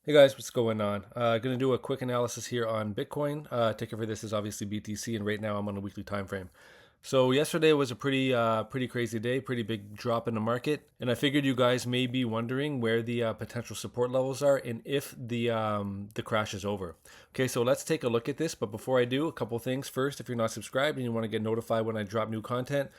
Hey guys, what's going on? Going to do a quick analysis here on Bitcoin. Ticker for this is obviously BTC, and right now I'm on a weekly time frame. So yesterday was a pretty crazy day, pretty big drop in the market, and I figured you guys may be wondering where the potential support levels are and if the crash is over. Okay, so let's take a look at this. But before I do, a couple things. First, if you're not subscribed and you want to get notified when I drop new content,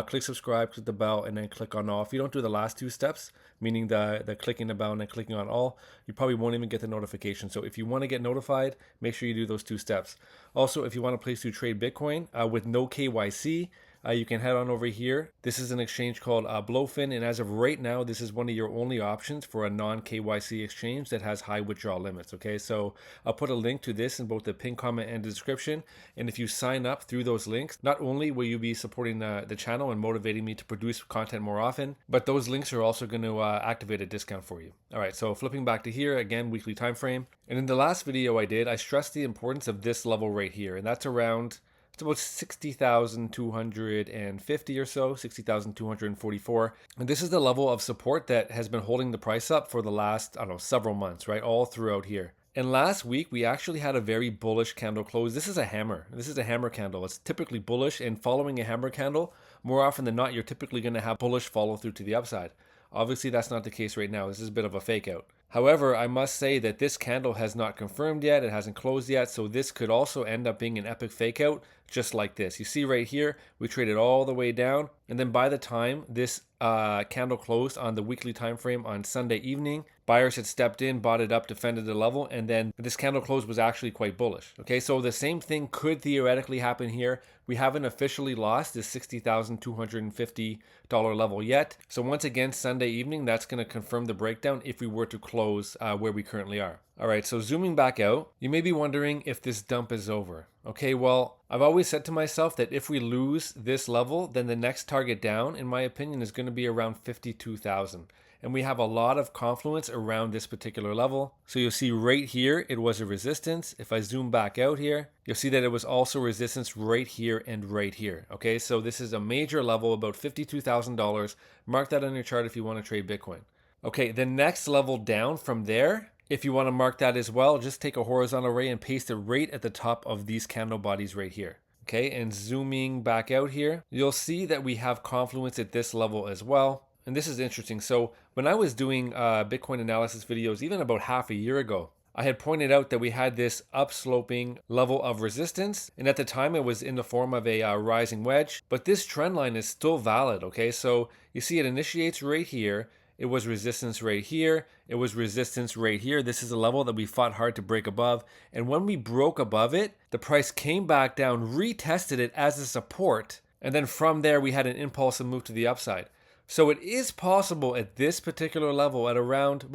click subscribe, click the bell, and then click on all. If you don't do the last two steps, meaning the clicking the bell and then clicking on all, you probably won't even get the notification. So if you want to get notified, make sure you do those two steps. Also, if you want a place to trade Bitcoin with no KYC, you can head on over here. This is an exchange called BloFin, and as of right now, this is one of your only options for a non-KYC exchange that has high withdrawal limits. Okay, so I'll put a link to this in both the pinned comment and the description. And if you sign up through those links, not only will you be supporting the channel and motivating me to produce content more often, but those links are also going to activate a discount for you. All right, so flipping back to here again, weekly time frame. And in the last video I did, I stressed the importance of this level right here, and that's around. It's about 60,250 or so, 60,244. And this is the level of support that has been holding the price up for the last, I don't know, several months, right? All throughout here. And last week, we actually had a very bullish candle close. This is a hammer. This is a hammer candle. It's typically bullish, and following a hammer candle, more often than not, you're typically going to have bullish follow through to the upside. Obviously, that's not the case right now. This is a bit of a fake out. However, I must say that this candle has not confirmed yet. It hasn't closed yet. So this could also end up being an epic fake out, just like this. You see right here, we traded all the way down. And then by the time this candle closed on the weekly time frame on Sunday evening, buyers had stepped in, bought it up, defended the level, and then this candle close was actually quite bullish. Okay, so the same thing could theoretically happen here. We haven't officially lost this $60,250 level yet. So once again, Sunday evening, that's going to confirm the breakdown if we were to close where we currently are. All right, so zooming back out, you may be wondering if this dump is over. Okay, well, I've always said to myself that if we lose this level, then the next target down, in my opinion, is going to be around 52,000. And we have a lot of confluence around this particular level. So you'll see right here, it was a resistance. If I zoom back out here, you'll see that it was also resistance right here and right here. Okay, so this is a major level, about $52,000. Mark that on your chart if you want to trade Bitcoin. Okay, the next level down from there, if you want to mark that as well, just take a horizontal ray and paste it right at the top of these candle bodies right here. Okay, and zooming back out here, you'll see that we have confluence at this level as well. And this is interesting. So when I was doing Bitcoin analysis videos, even about half a year ago, I had pointed out that we had this upsloping level of resistance. And at the time, it was in the form of a rising wedge. But this trend line is still valid, okay? So you see it initiates right here. It was resistance right here. It was resistance right here. This is a level that we fought hard to break above. And when we broke above it, the price came back down, retested it as a support. And then from there, we had an impulsive move to the upside. So it is possible at this particular level at around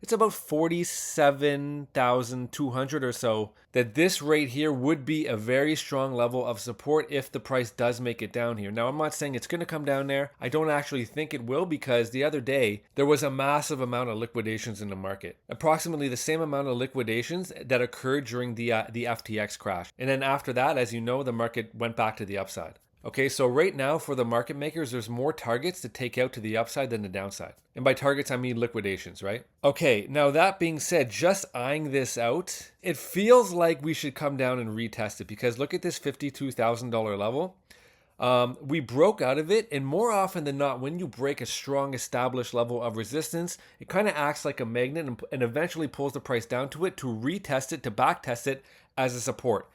it's about 47,200 or so, that this right here would be a very strong level of support if the price does make it down here. Now, I'm not saying it's going to come down there. I don't actually think it will, because the other day there was a massive amount of liquidations in the market. Approximately the same amount of liquidations that occurred during the FTX crash. And then after that, as you know, the market went back to the upside. Okay, so right now for the market makers, there's more targets to take out to the upside than the downside. And by targets, I mean liquidations, right? Okay, now that being said, just eyeing this out, it feels like we should come down and retest it, because look at this $52,000 level. We broke out of it, and more often than not, when you break a strong established level of resistance, it kind of acts like a magnet and eventually pulls the price down to it to retest it, to back test it as a support.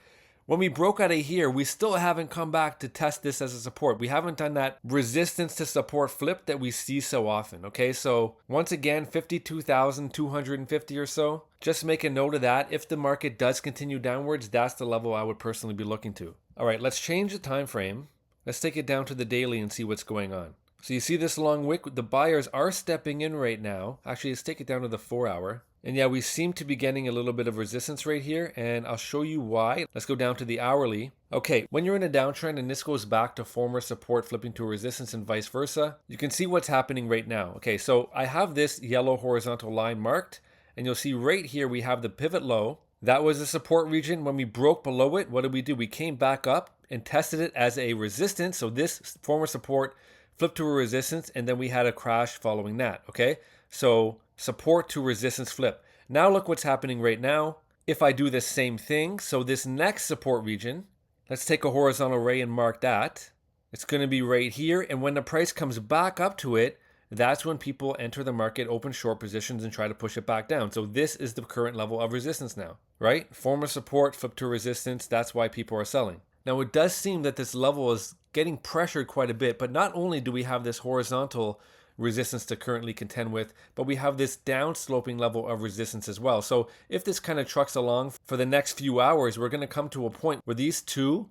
When we broke out of here, we still haven't come back to test this as a support. We haven't done that resistance to support flip that we see so often, okay? So once again, 52,250 or so. Just make a note of that. If the market does continue downwards, that's the level I would personally be looking to. All right, let's change the time frame. Let's take it down to the daily and see what's going on. So you see this long wick, the buyers are stepping in right now. Actually, let's take it down to the 4-hour. And yeah, we seem to be getting a little bit of resistance right here, and I'll show you why. Let's go down to the hourly. Okay, when you're in a downtrend and this goes back to former support flipping to resistance and vice versa, you can see what's happening right now. Okay, so I have this yellow horizontal line marked, and you'll see right here we have the pivot low. That was the support region. When we broke below it, what did we do? We came back up and tested it as a resistance. So this former support flipped to a resistance, and then we had a crash following that, okay? So support to resistance flip. Now look what's happening right now. If I do the same thing, so this next support region, let's take a horizontal ray and mark that. It's going to be right here. And when the price comes back up to it, that's when people enter the market, open short positions, and try to push it back down. So this is the current level of resistance now, right? Former support, flip to resistance. That's why people are selling. Now, it does seem that this level is getting pressured quite a bit, but not only do we have this horizontal resistance to currently contend with, but we have this down sloping level of resistance as well. So if this kind of trucks along for the next few hours, we're going to come to a point where these two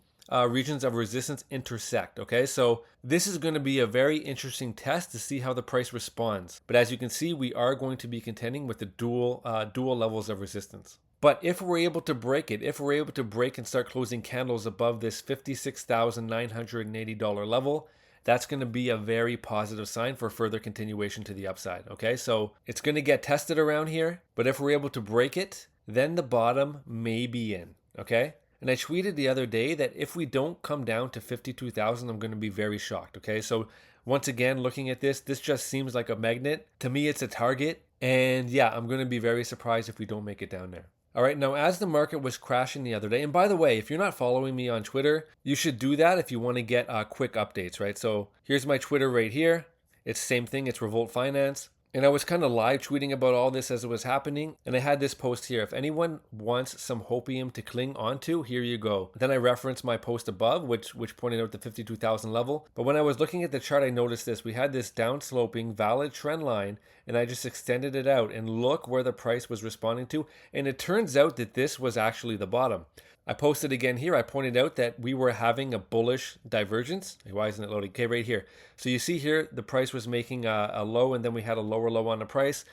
regions of resistance intersect. Okay, so this is going to be a very interesting test to see how the price responds. But as you can see, we are going to be contending with the dual levels of resistance. But if we're able to break it, if we're able to break and start closing candles above this $56,980 level, that's going to be a very positive sign for further continuation to the upside. Okay, so it's going to get tested around here, but if we're able to break it, then the bottom may be in. Okay. And I tweeted the other day that if we don't come down to 52,000, I'm going to be very shocked. Okay, so once again, looking at this just seems like a magnet. To me, it's a target. And yeah, I'm going to be very surprised if we don't make it down there. All right, now as the market was crashing the other day, and by the way, if you're not following me on Twitter, you should do that if you want to get quick updates, right? So here's my Twitter right here. It's the same thing, it's Revolt Finance. And I was kind of live tweeting about all this as it was happening. And I had this post here. If anyone wants some hopium to cling onto, here you go. Then I referenced my post above, which pointed out the 52,000 level. But when I was looking at the chart, I noticed this. We had this downsloping valid trend line, and I just extended it out. And look where the price was responding to. And it turns out that this was actually the bottom. I posted again here. I pointed out that we were having a bullish divergence. Why isn't it loading? Okay, right here. So you see here, the price was making a low, and then we had a lower low on the price.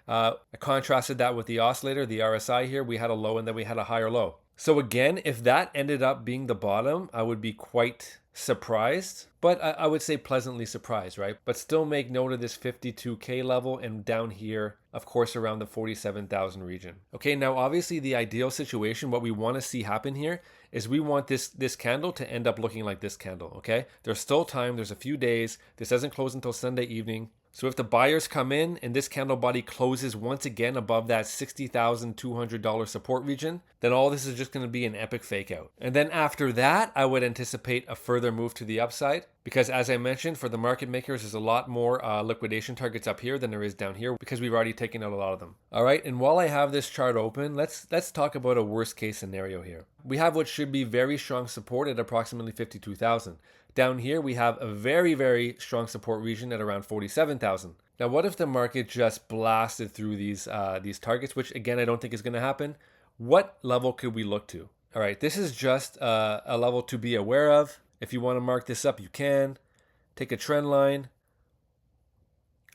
I contrasted that with the oscillator, the RSI here. We had a low, and then we had a higher low. So again, if that ended up being the bottom, I would be quite surprised, but I would say pleasantly surprised, right? But still make note of this 52K level, and down here, of course, around the 47,000 region. Okay, now obviously the ideal situation, what we want to see happen here is we want this candle to end up looking like this candle, okay? There's still time, there's a few days. This doesn't close until Sunday evening. So if the buyers come in and this candle body closes once again above that $60,200 support region, then all this is just going to be an epic fake out. And then after that, I would anticipate a further move to the upside, because as I mentioned, for the market makers, there's a lot more liquidation targets up here than there is down here, because we've already taken out a lot of them. All right, and while I have this chart open, let's talk about a worst case scenario here. We have what should be very strong support at approximately 52,000. Down here, we have a very, very strong support region at around 47,000. Now, what if the market just blasted through these targets, which again, I don't think is going to happen? What level could we look to? All right, this is just a level to be aware of. If you want to mark this up, you can. Take a trend line.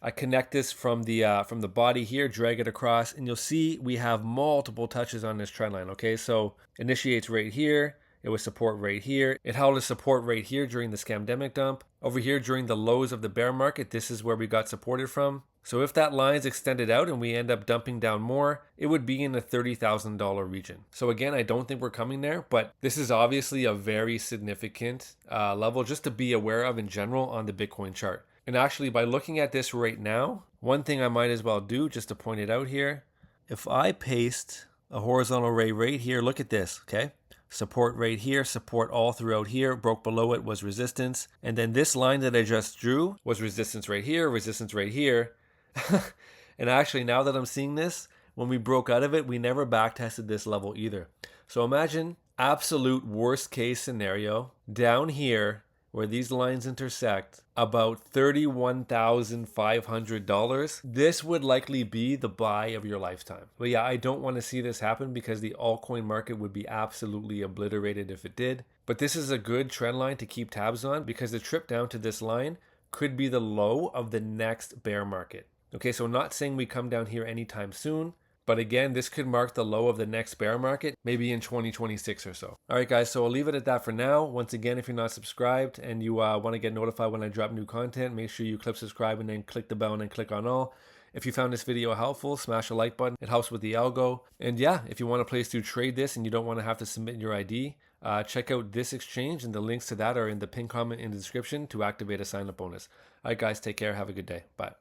I connect this from the body here, drag it across, and you'll see we have multiple touches on this trend line. Okay, so initiates right here. It was support right here. It held a support right here during the scamdemic dump. Over here during the lows of the bear market, this is where we got supported from. So if that line's extended out and we end up dumping down more, it would be in the $30,000 region. So again, I don't think we're coming there, but this is obviously a very significant level just to be aware of in general on the Bitcoin chart. And actually, by looking at this right now, one thing I might as well do just to point it out here, if I paste a horizontal ray right here, look at this, okay? Support right here, support all throughout here, broke below it was resistance. And then this line that I just drew was resistance right here, resistance right here. And actually, now that I'm seeing this, when we broke out of it, we never back tested this level either. So imagine absolute worst case scenario down here where these lines intersect, about $31,500. This would likely be the buy of your lifetime. But yeah, I don't want to see this happen because the altcoin market would be absolutely obliterated if it did. But this is a good trend line to keep tabs on because the trip down to this line could be the low of the next bear market. Okay, so not saying we come down here anytime soon, but again, this could mark the low of the next bear market, maybe in 2026 or so. All right, guys, so I'll leave it at that for now. Once again, if you're not subscribed and you want to get notified when I drop new content, make sure you click subscribe and then click the bell and then click on all. If you found this video helpful, smash the like button. It helps with the algo. And yeah, if you want a place to trade this and you don't want to have to submit your ID, check out this exchange, and the links to that are in the pinned comment in the description to activate a sign-up bonus. All right, guys, take care. Have a good day. Bye.